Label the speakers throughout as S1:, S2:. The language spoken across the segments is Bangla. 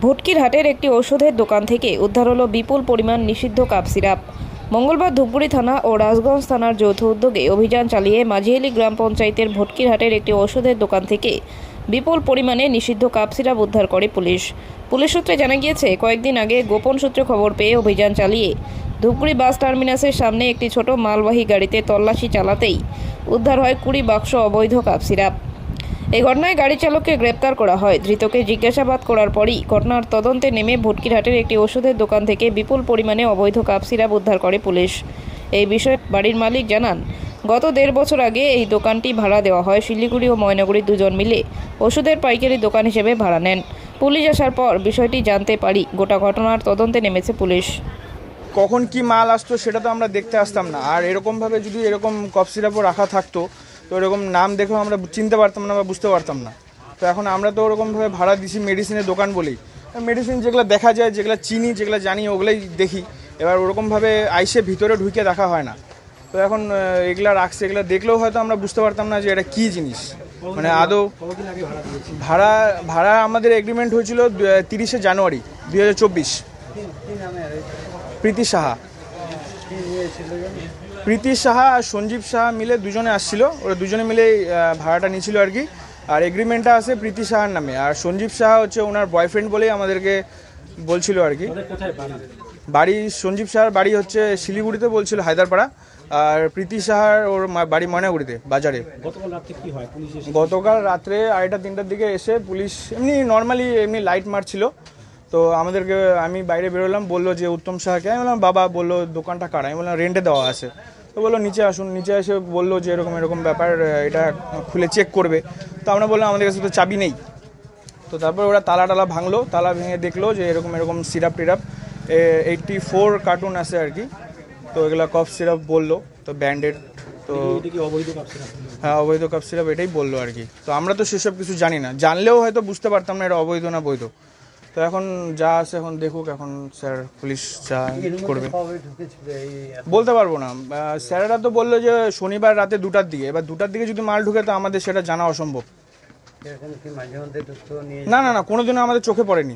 S1: ভুটকির হাটের একটি ওষুধের দোকান থেকে উদ্ধার হলো বিপুল পরিমাণ নিষিদ্ধ কাপ সিরাপ। মঙ্গলবার ধূপগুড়ি থানা ও রাজগঞ্জ থানার যৌথ উদ্যোগে অভিযান চালিয়ে মাঝিয়ালি গ্রাম পঞ্চায়েতের ভুটকির হাটের একটি ওষুধের দোকান থেকে বিপুল পরিমাণে নিষিদ্ধ কাপ সিরাপ উদ্ধার করে পুলিশ। পুলিশ সূত্রে জানা গিয়েছে, কয়েকদিন আগে গোপন সূত্রে খবর পেয়ে অভিযান চালিয়ে ধূপগুড়ি বাস টার্মিনাসের সামনে একটি ছোট মালবাহী গাড়িতে তল্লাশি চালাতেই উদ্ধার হয় 20 বাক্স অবৈধ কাপ সিরাপ। এই ঘটনায় গাড়ি চালককে গ্রেপ্তার করা হয়। ধৃতকে জিজ্ঞাসাবাদ করার পরই ঘটনার তদন্তে নেমে ভুটকিরহাটের একটি ওষুধের দোকান থেকে বিপুল পরিমাণে অবৈধ কাপ সিরাপ উদ্ধার করে পুলিশ। এই বিষয়ে বাড়ির মালিক জানান, গত 1.5 বছর আগে এই দোকানটি ভাড়া দেওয়া হয়। শিলিগুড়ি ও ময়নাগুড়ি দুজন মিলে ওষুধের পাইকারি দোকান হিসেবে ভাড়া নেন। পুলিশ আসার পর বিষয়টি জানতে পারি। গোটা ঘটনার তদন্তে নেমেছে পুলিশ।
S2: কখন কি মাল আসতো সেটা তো আমরা দেখতে আসতাম না। আর এরকমভাবে যদি এরকম কফ সিরাপও রাখা থাকতো তো এরকম নাম দেখেও আমরা চিনতে পারতাম না বা বুঝতে পারতাম না। তো এখন আমরা তো ওরকমভাবে ভাড়া দিছি মেডিসিনের দোকান বলেই। মেডিসিন যেগুলো দেখা যায়, যেগুলো চিনি, যেগুলো জানি ওগুলোই দেখি। এবার ওরকমভাবে আইসে ভিতরে ঢুকে দেখা হয় না। তো এখন এগুলা রাখছে, এগুলো দেখলেও হয়তো আমরা বুঝতে পারতাম না যে এটা কী জিনিস, মানে আদৌ ভাড়া আমাদের এগ্রিমেন্ট হয়েছিল 30শে জানুয়ারি 2024। প্রীতি সাহা আর সঞ্জীব সাহা মিলে দুজনে আসছিল। ওরা দুজনে মিলে ভাড়াটা নিয়েছিল আর কি। আর এগ্রিমেন্টটা আছে প্রীতি সাহার নামে। আর সঞ্জীব সাহা হচ্ছে ওনার বয়ফ্রেন্ড বলেই আমাদেরকে বলছিল আর কি। বাড়ি সঞ্জীব সাহার বাড়ি হচ্ছে শিলিগুড়িতে, বলছিল হায়দারপাড়া। আর প্রীতি সাহার ওর বাড়ি ময়নাগুড়িতে বাজারে। গতকাল রাত্রে 2:30-3টার দিকে এসে পুলিশ এমনি নর্মালি লাইট মারছিল। তো আমাদেরকে, আমি বাইরে বেরোলাম, বললো যে উত্তম সাহাকে। আমি বললাম বাবা, বললো দোকানটা কার? আমি বললাম রেন্টে দেওয়া আছে। তো বললো নিচে আসুন। নিচে এসে বললো যে এরকম ব্যাপার, এটা খুলে চেক করবে। তো আমরা বললাম আমাদের কাছে তো চাবি নেই। তো তারপর ওরা তালা ভাঙলো। তালা ভেঙে দেখলো যে এরকম সিরাপ টিরাপ 84 কার্টুন আছে আর কি। তো এগুলো কফ সিরাপ বললো, তো ব্যান্ডেড। তো হ্যাঁ, অবৈধ কাপ সিরাপ এটাই বললো আর কি। তো আমরা তো সেসব কিছু জানি না, জানলেও হয়তো বুঝতে পারতাম না এটা অবৈধ না বৈধ। তো এখন যা আছে এখন দেখুক, এখন স্যার পুলিশ যা করবে বলতে পারবো না। স্যারেরা তো বললো যে শনিবার রাতে 2টার দিকে। এবার 2টার দিকে যদি মাল ঢুকে তো আমাদের সেটা জানা অসম্ভব। না, কোনোদিনও আমাদের চোখে পড়েনি।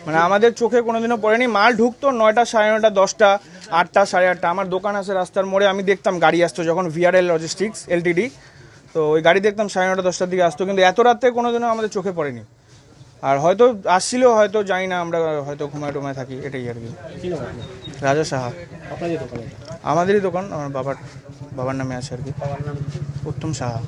S2: মানে আমাদের চোখে কোনোদিনও পড়েনি। মাল ঢুকতো 9টা, 9:30, 10টা, 8টা, 8:30। আমার দোকান আছে রাস্তার মোড়ে, আমি দেখতাম গাড়ি আসতো যখন VRL লজিস্টিক্স LTD। তো ওই গাড়ি দেখতাম 9:30, 10টার দিকে আসতো, কিন্তু এত রাতে কোনোদিনও আমাদের চোখে পড়েনি। আর হয়তো আসছিলেও, হয়তো জানি না, আমরা হয়তো ঘুমায় থাকি, এটাই আর কি। রাজা সাহা আমাদেরই দোকান, আমার বাবার নামে আছে আর কি, উত্তম সাহা।